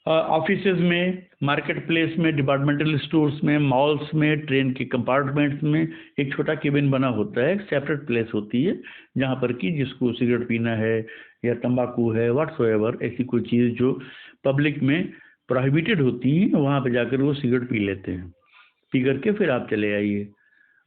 ऑफिसेज में, मार्केट प्लेस में, डिपार्टमेंटल स्टोर्स में, मॉल्स में, ट्रेन के कंपार्टमेंट्स में एक छोटा केबिन बना होता है, एक सेपरेट प्लेस होती है जहाँ पर कि जिसको सिगरेट पीना है या तंबाकू है, व्हाट्सएवर ऐसी कोई चीज़ जो पब्लिक में प्रोहिबिटेड होती है, वहाँ पर जाकर वो सिगरेट पी लेते हैं। पी करके फिर आप चले आइए,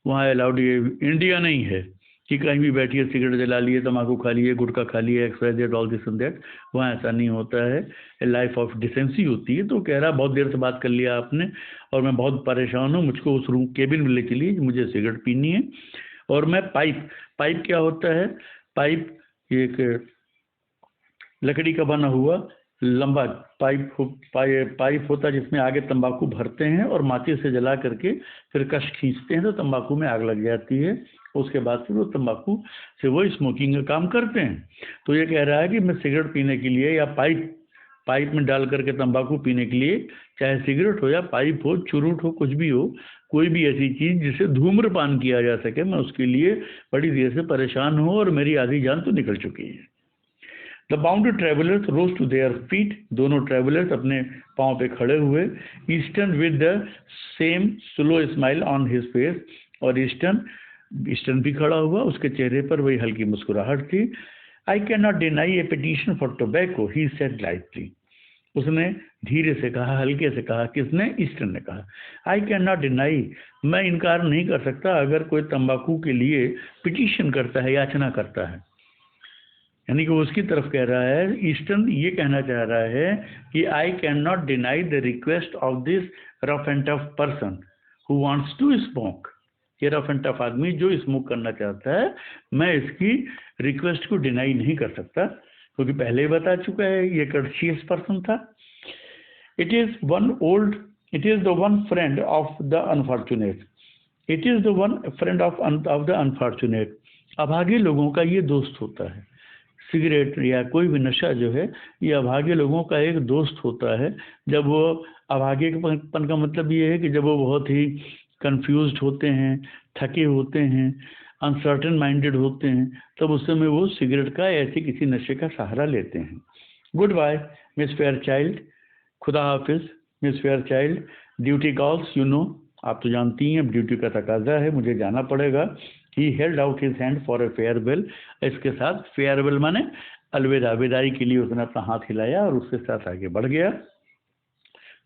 वहाँ अलाउड, ये इंडिया नहीं है कि कहीं भी बैठिए सिगरेट जला लिए, तम्बाकू खा लिए, गुटखा खा लिए, XYZ all this and that, वहाँ ऐसा नहीं होता है। लाइफ ऑफ डिसेंसी होती है। तो कह रहा बहुत देर से बात कर लिया आपने और मैं बहुत परेशान हूँ, मुझको उस रूम केबिन में ले चलिए, मुझे सिगरेट पीनी है। और मैं पाइप क्या होता है? पाइप एक लकड़ी का बना हुआ लंबा पाइप होता है जिसमें आगे तंबाकू भरते हैं और माचिस से जला करके फिर कश खींचते हैं तो तंबाकू में आग लग जाती है। उसके बाद फिर वो तंबाकू से वो स्मोकिंग का काम करते हैं। तो ये कह रहा है कि मैं सिगरेट पीने के लिए या पाइप में डाल करके तंबाकू पीने के लिए, चाहे सिगरेट हो या पाइप हो, चुरूट हो, कुछ भी हो, कोई भी ऐसी चीज़ जिसे धूम्रपान किया जा सके, मैं उसके लिए बड़ी देर से परेशान हूँ और मेरी आधी जान तो निकल चुकी है। The bounded travellers rose to their feet, दोनों ट्रेवलर्स अपने पाँव पे खड़े हुए। Eastern with the same slow smile on his face, और ईस्टर्न भी खड़ा हुआ, उसके चेहरे पर वही हल्की मुस्कुराहट थी। आई can not deny A petition for tobacco, he said lightly, उसने धीरे से कहा, हल्के से कहा। किसने? ईस्टर्न ने कहा। आई कैन नॉट डिनाई, मैं इनकार नहीं कर सकता अगर कोई तंबाकू के लिए पिटिशन करता है, याचना करता है, यानी कि वो उसकी तरफ कह रहा है। ईस्टर्न ये कहना चाह रहा है कि I can not deny the request of this rough and tough person who wants to smoke, ये रफ एंड टफ आदमी जो स्मोक करना चाहता है, मैं इसकी रिक्वेस्ट को डिनाई नहीं कर सकता, क्योंकि पहले ही बता चुका है ये कर्शियस पर्सन था। It is the one friend of the unfortunate, it is the one friend of the unfortunate, अभागे लोगों का ये दोस्त होता है। सिगरेट या कोई भी नशा जो है ये अभागे लोगों का एक दोस्त होता है। जब वो अभागेपन का मतलब ये है कि जब वो बहुत ही कंफ्यूज्ड होते हैं, थके होते हैं, अनसर्टेन माइंडेड होते हैं, तब उस समय वो सिगरेट का ऐसे किसी नशे का सहारा लेते हैं। Goodbye Miss fair child, खुदा हाफिज Miss fair child, duty calls you know, आप तो जानती हैं अब ड्यूटी का तकाजा है, मुझे जाना पड़ेगा। He held out his hand for a farewell, इसके साथ फेयरवेल माने अलविदा, विदाई के लिए उसने अपना हाथ हिलाया और उसके साथ आगे बढ़ गया।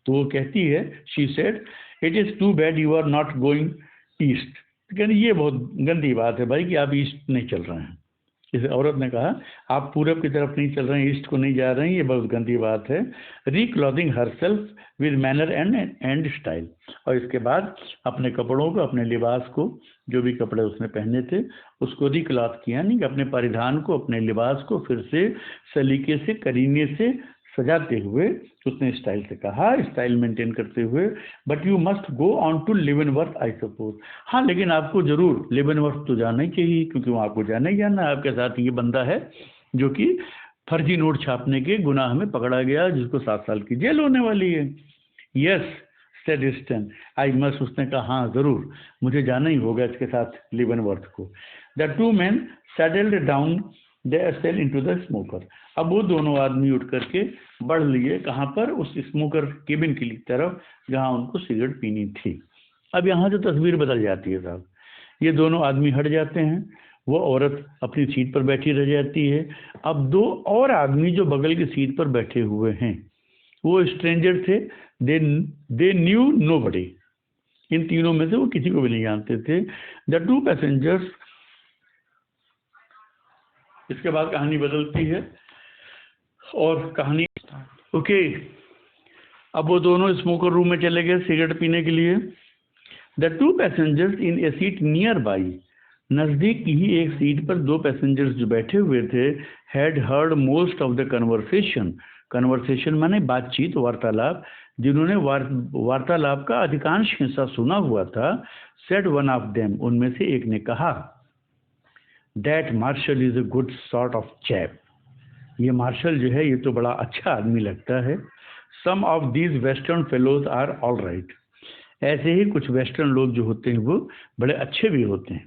तो वो कहती है, she said, it is too bad you are not going east, यानी ये बहुत गंदी बात है भाई कि आप ईस्ट नहीं चल रहे हैं। इस औरत ने कहा, आप पूरब की तरफ नहीं चल रहे हैं, ईस्ट को नहीं जा रहे हैं, ये बहुत गंदी बात है। Reclothing herself with manner and style, और इसके बाद अपने कपड़ों को, अपने लिबास को, जो भी कपड़े उसने पहने थे उसको रिक्लॉथ किया, यानी कि अपने परिधान को, अपने लिबास को फिर से सलीके से, करीने से सजाते हुए उसने स्टाइल से कहा, स्टाइल मेंटेन करते हुए, but you must go on to Leavenworth I suppose. हाँ, लेकिन आपको जरूर लेवनवर्थ तो जाना ही चाहिए, क्योंकि वहाँ आपको जाना ही जाना है। आपके साथ ये बंदा है जो कि फर्जी नोट छापने के गुनाह में पकड़ा गया, जिसको 7 साल की जेल होने वाली है। Yes said Easton, I must, उसने कहा हाँ जरूर, मुझे जाना ही होगा इसके साथ लेवनवर्थ को। The two man sidled down the aisle into the smoker. अब वो दोनों आदमी उठ करके बढ़ लिए कहाँ पर, उस स्मोकर केबिन की तरफ जहाँ उनको सिगरेट पीनी थी। अब यहाँ जो तस्वीर बदल जाती है साहब, ये दोनों आदमी हट जाते हैं, वो औरत अपनी सीट पर बैठी रह जाती है। अब 2 और आदमी जो बगल की सीट पर बैठे हुए हैं वो स्ट्रेंजर थे, दे न्यू नोबडी, इन तीनों में से वो किसी को भी नहीं जानते थे। द 2 पैसेंजर्स, इसके बाद कहानी बदलती है और कहानी ओके। अब वो दोनों स्मोकर रूम में चले गए सिगरेट पीने के लिए। The 2 passengers in A seat near by, नज़दीक की ही एक सीट पर 2 पैसेंजर्स जो बैठे हुए थे, had heard most of the conversation, conversation माने बातचीत, वार्तालाप, जिन्होंने वार्तालाप का अधिकांश हिस्सा सुना हुआ था। सेड वन ऑफ देम, उनमें से एक ने कहा, that marshal is a good sort of chap, ये मार्शल जो है ये तो बड़ा अच्छा आदमी लगता है। Some of these western fellows are all right, ऐसे ही कुछ वेस्टर्न लोग जो होते हैं वो बड़े अच्छे भी होते हैं,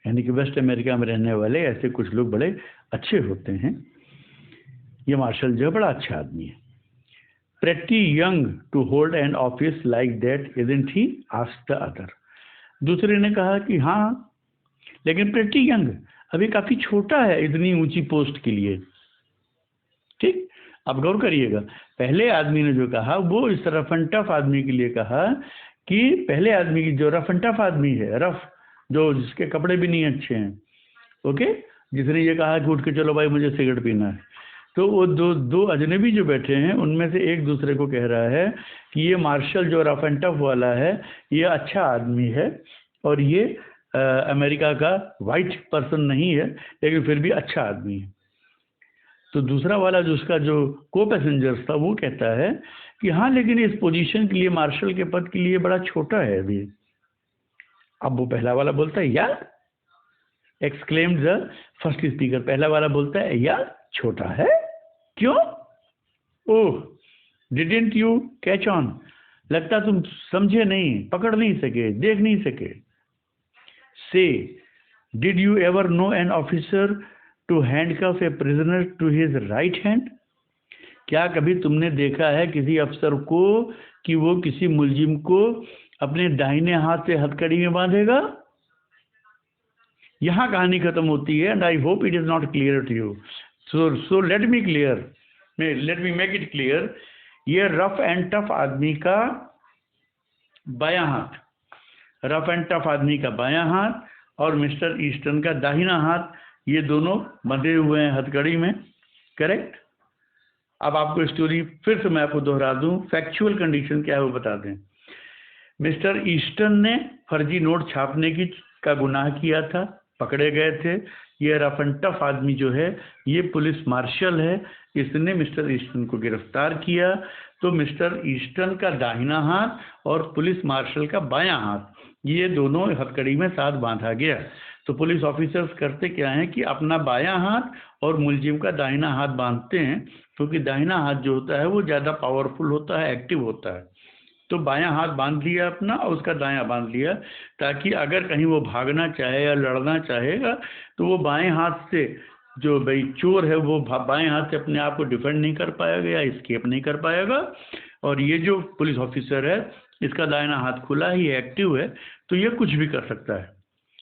यानी कि वेस्ट अमेरिका में रहने वाले ऐसे कुछ लोग बड़े अच्छे होते हैं। ये मार्शल जो है बड़ा अच्छा आदमी है। Pretty young to hold an office like that isn't he, asked the other. दूसरे ने कहा कि हाँ, लेकिन प्रेटी यंग, अभी काफी छोटा है इतनी ऊंची पोस्ट के लिए। ठीक, अब गौर करिएगा, पहले आदमी ने जो कहा वो इस रफ एंड टफ आदमी के लिए कहा कि पहले आदमी की जो रफ एंड टफ आदमी है, रफ, जो जिसके कपड़े भी नहीं अच्छे हैं, ओके, जिसने ये कहा कि उठ के चलो भाई मुझे सिगरेट पीना है, तो वो दो अजनबी जो बैठे हैं उनमें से एक दूसरे को कह रहा है कि ये मार्शल जो रफ एंड टफ वाला है ये अच्छा आदमी है, और ये अमेरिका का वाइट पर्सन नहीं है, लेकिन फिर भी अच्छा आदमी है। तो दूसरा वाला जो उसका जो को पैसेंजर था वो कहता है कि हाँ, लेकिन इस पोजीशन के लिए, मार्शल के पद के लिए बड़ा छोटा है अभी। अब वो पहला वाला बोलता है यार, एक्सक्लेम्ड द फर्स्ट स्पीकर, पहला वाला बोलता है यार छोटा है, क्यों? ओह, डिडंट यू कैच ऑन, लगता तुम समझे नहीं, पकड़ नहीं सके, देख नहीं सके। Say, did you ever know an officer to handcuff a prisoner to his right hand, क्या कभी तुमने देखा है किसी अफसर को कि वो किसी मुलजिम को अपने दाहिने हाथ से हथकड़ी में बांधेगा? यहाँ कहानी खत्म होती है, and I hope it is not clear to you, so let me make it clear. ये रफ एंड टफ आदमी का बायां हाथ, रफ एंड टफ आदमी का बायां हाथ और मिस्टर ईस्टन का दाहिना हाथ, ये दोनों बंधे हुए हैं हथकड़ी में, करेक्ट। अब आपको स्टोरी फिर से मैं आपको दोहरा दूं, फैक्चुअल कंडीशन क्या है वो बता दें। मिस्टर ईस्टन ने फर्जी नोट छापने का गुनाह किया था, पकड़े गए थे। ये रफ एंड टफ आदमी जो है ये पुलिस मार्शल है, इसने मिस्टर ईस्टन को गिरफ्तार किया। तो मिस्टर ईस्टन का दाहिना हाथ और पुलिस मार्शल का बायां हाथ, ये दोनों हथकड़ी में साथ बांधा गया। तो पुलिस ऑफिसर्स करते क्या हैं कि अपना बायां हाथ और मुलजिम का दाहिना हाथ बांधते हैं, क्योंकि दाहिना हाथ जो होता है वो ज़्यादा पावरफुल होता है, एक्टिव होता है। तो बायां हाथ बांध लिया अपना और उसका दायां बांध लिया, ताकि अगर कहीं वो भागना चाहे या लड़ना चाहेगा तो वो बाएं हाथ से, जो भाई चोर है वो बाएं हाथ से अपने आप को डिफेंड नहीं कर पाएगा या एस्केप नहीं कर पाएगा। और ये जो पुलिस ऑफिसर है इसका दाहिना हाथ खुला ही एक्टिव है, तो ये कुछ भी कर सकता है।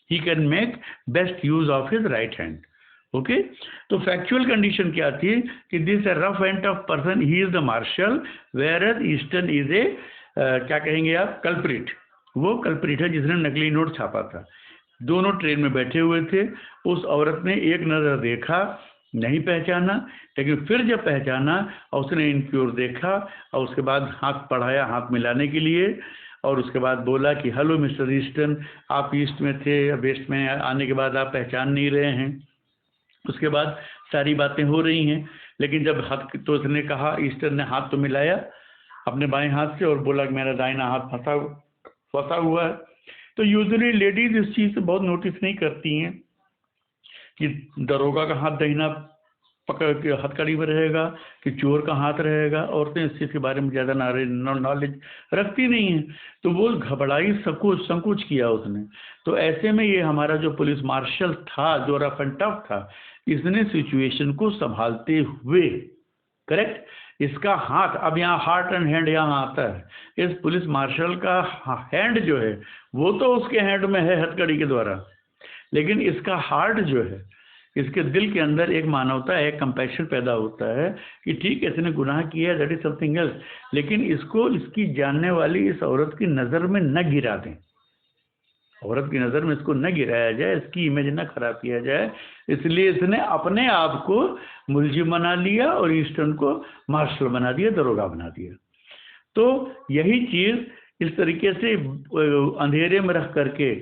He can make best use of his right hand. Okay, तो फैक्चुअल कंडीशन क्या थी कि this a rough and tough person, he is the marshal, whereas Easton is a क्या कहेंगे आप, कल्प्रिट। वो कल्प्रिट है जिसने नकली नोट छापा था। दोनों ट्रेन में बैठे हुए थे। उस औरत ने एक नज़र देखा, नहीं पहचाना, लेकिन फिर जब पहचाना और उसने इनकी ओर देखा और उसके बाद हाथ बढ़ाया हाथ मिलाने के लिए, और उसके बाद बोला कि हेलो मिस्टर ईस्टन, आप ईस्ट में थे, वेस्ट में आने के बाद आप पहचान नहीं रहे हैं। उसके बाद सारी बातें हो रही हैं, लेकिन जब हाथ तो उसने कहा, ईस्टन ने हाथ तो मिलाया अपने बाएं हाथ से और बोला कि मेरा दाहिना हाथ फंसा हुआ है। तो यूजुअली लेडीज इस चीज़ से बहुत नोटिस नहीं करती हैं कि दरोगा का हाथ दाहिना पकड़ के हथकड़ी में रहेगा कि चोर का हाथ रहेगा। औरतें इस चीज़ के बारे में ज़्यादा नॉलेज रखती नहीं हैं, तो वो घबराई, संकोच किया उसने। तो ऐसे में ये हमारा जो पुलिस मार्शल था, जो रफ एंड टफ था, इसने सिचुएशन को संभालते हुए, करेक्ट, इसका हाथ, अब यहाँ हार्ट एंड हैंड यहाँ आता है, इस पुलिस मार्शल का हैंड जो है वो तो उसके हैंड में है हथकड़ी के द्वारा, लेकिन इसका हार्ट जो है, इसके दिल के अंदर एक मानवता, एक कंपैशन पैदा होता है कि ठीक है इसने गुनाह किया है, दैट इज समथिंग एल्स, लेकिन इसको इसकी जानने वाली इस औरत की नज़र में न गिरा दें, औरत की नज़र में इसको न गिराया जाए, इसकी इमेज न खराब किया जाए, इसलिए इसने अपने आप को मुलजिम बना लिया और ईस्टर्न को मार्शल बना दिया, दरोगा बना दिया। तो यही चीज़ इस तरीके से अंधेरे में रख करके,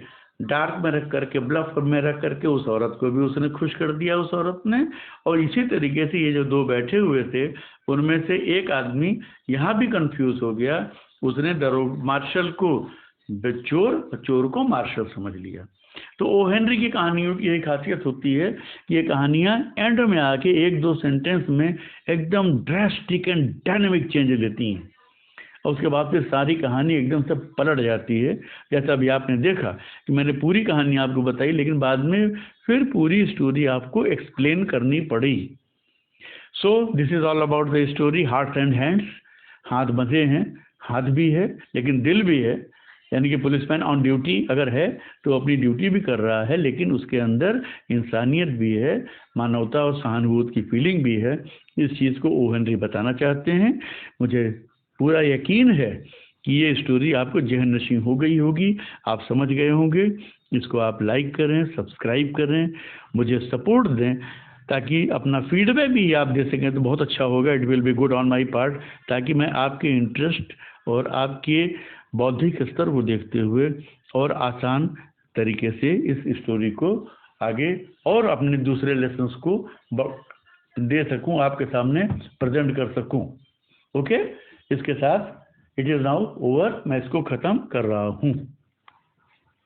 डार्क में रख करके, ब्लफ में रख करके उस औरत को भी उसने खुश कर दिया, उस औरत ने। और इसी तरीके से ये जो दो बैठे हुए थे, उनमें से एक आदमी यहाँ भी कंफ्यूज हो गया, उसने मार्शल को चोर को मार्शल समझ लिया। तो ओ हेनरी की कहानियों की यही खासियत होती है कि ये कहानियाँ एंड में आके एक दो सेंटेंस में एकदम ड्रास्टिक एंड डायनेमिक चेंज देती हैं, और उसके बाद फिर सारी कहानी एकदम से पलट जाती है। जैसा अभी आपने देखा कि मैंने पूरी कहानी आपको बताई, लेकिन बाद में फिर पूरी स्टोरी आपको एक्सप्लेन करनी पड़ी। So this is all about the story heart and hands. हाथ बंधे हैं, हाथ भी है लेकिन दिल भी है, यानी कि पुलिसमैन ऑन ड्यूटी अगर है तो अपनी ड्यूटी भी कर रहा है, लेकिन उसके अंदर इंसानियत भी है, मानवता और सहानुभूति की फीलिंग भी है। इस चीज़ को ओ हेनरी बताना चाहते हैं। मुझे पूरा यकीन है कि ये स्टोरी आपको जहन नशीं हो गई होगी, आप समझ गए होंगे। इसको आप लाइक करें, सब्सक्राइब करें, मुझे सपोर्ट दें, ताकि अपना फीडबैक भी आप दे सकें तो बहुत अच्छा होगा। It will be good on my part, ताकि मैं आपके इंटरेस्ट और आपके बौद्धिक स्तर को देखते हुए और आसान तरीके से इस स्टोरी को आगे और अपने दूसरे लेसन्स को दे सकूं, आपके सामने प्रेजेंट कर सकूं। ओके, इसके साथ इट इज़ नाउ ओवर, मैं इसको ख़त्म कर रहा हूँ।